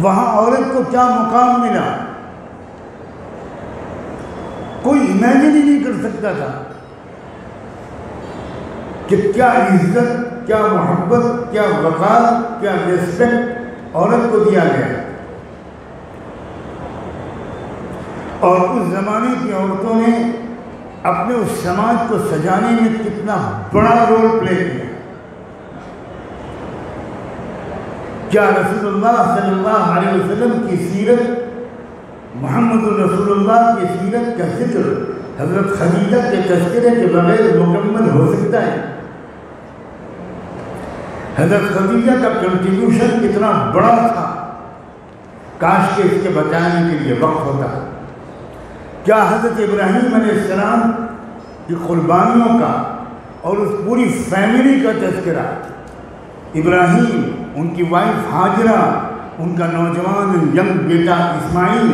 وہاں عورت کو کیا مقام ملا کوئی امیجن ہی نہیں کر سکتا تھا کہ کیا عزت، کیا محبت، کیا وقار، کیا ریسپیکٹ عورت کو دیا گیا۔ اور اس زمانے کی عورتوں نے اپنے اس سماج کو سجانے میں کتنا بڑا رول پلے کیا۔ کیا رسول اللہ صلی اللہ علیہ وسلم کی سیرت، محمد رسول اللہ کی سیرت کا ذکر حضرت خدیجہ کے تذکرے کے بغیر مکمل ہو سکتا ہے؟ حضرت خدیجہ کا کنٹریبیوشن کتنا بڑا تھا، کاش کہ اس کے بچانے کے لیے وقت ہوتا۔ کیا حضرت ابراہیم علیہ السلام کی قربانیوں کا اور اس پوری فیملی کا تذکرہ، ابراہیم، ان کی وائف ہاجرہ، ان کا نوجوان ینگ بیٹا اسماعیل،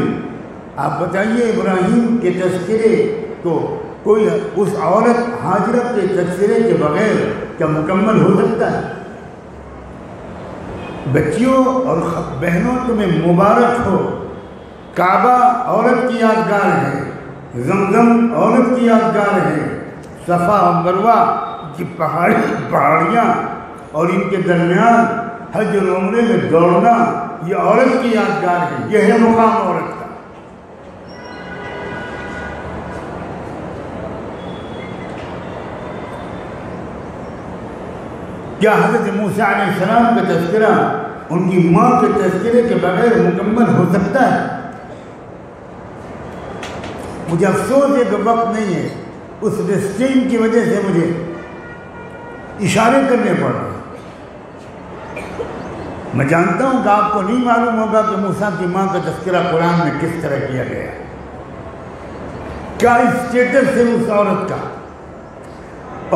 آپ بتائیے ابراہیم کے تذکرے کو کوئی اس عورت ہاجرہ کے تذکرے کے بغیر کیا مکمل ہو سکتا ہے؟ بچیوں اور بہنوں تمہیں مبارک ہو، کعبہ عورت کی یادگار ہے، زمزم عورت کی یادگار ہے، صفا اور مروہ کی پہاڑیاں اور ان کے درمیان حج اور عمرے میں دوڑنا یہ عورت کی یادگار ہے، یہ ہے مقام عورت کا۔ کیا حضرت موسیٰ علیہ السلام کا تذکرہ ان کی ماں کے تذکرے کے بغیر مکمل ہو سکتا ہے؟ مجھے افسوس ہے کہ وقت نہیں ہے، اس ریسٹرین کی وجہ سے مجھے اشارے کرنے پڑ رہے ہیں۔ میں جانتا ہوں کہ آپ کو نہیں معلوم ہوگا کہ موسیٰ کی ماں کا تذکرہ قرآن میں کس طرح کیا گیا ہے، کیا اسٹیٹس ہے اس عورت کا۔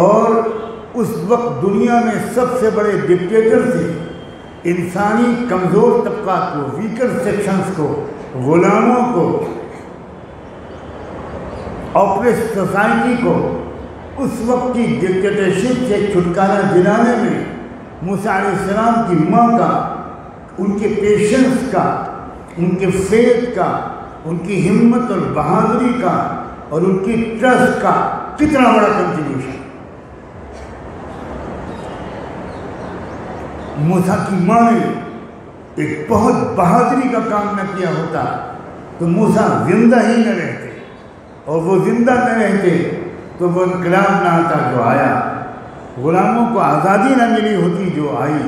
اور اس وقت دنیا میں سب سے بڑے ڈکٹیٹر تھے، انسانی کمزور طبقات کو، ویکر سیکشنز کو، غلاموں کو، آپریس سوسائٹی کو اس وقت کی ڈکٹیٹرشپ سے چھٹکارا دلانے میں موسیٰ علیہ السلام کی ماں کا، ان کے پیشنس کا، ان کے فیتھ کا، ان کی ہمت اور بہادری کا اور ان کی ٹرسٹ کا کتنا بڑا کنٹریبیوشن۔ موسیٰ کی ماں نے ایک بہت بہادری کا کام نہ کیا ہوتا تو موسیٰ زندہ ہی نہ رہتے، اور وہ زندہ نہ رہتے تو وہ انقلاب نہ آتا جو آیا، غلاموں کو آزادی نہ ملی ہوتی جو آئی۔